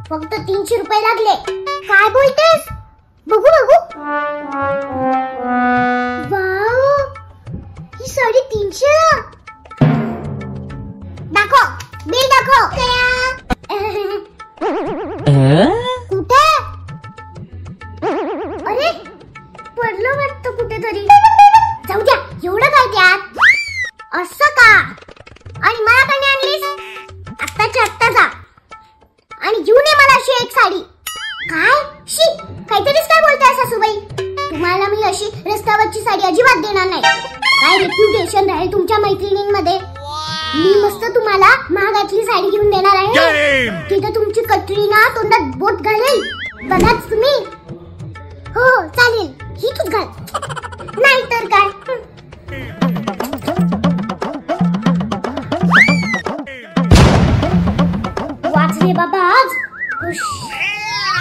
फक्त 300 रुपये लागले. काय बोलतेस? बघू बघू. वाव, ही साडी 300 ला. दाखव, बिल दाखव. कुठे? अरे पडलं वाटतं कुठेतरी. जाऊ द्या, एवढं काय त्यात. असं का? आणि मला का नाही आणलीस? आत्ताच्या आत्ता जा आणि घेऊन ये मला अशी एक साडी. काय? शी, काहीतरीच काय बोलताय सासूबाई. तुम्हाला मी अशी रस्त्यावरची साडी अजिबात देणार नाही. काय रेप्युटेशन राहील तुमच्या मैत्रिणींमध्ये. मी मस्त तुम्हाला महागातली साडी घेऊन देणार आहे. तिथे तुमची कटरीना तोंडात बोट घालेल.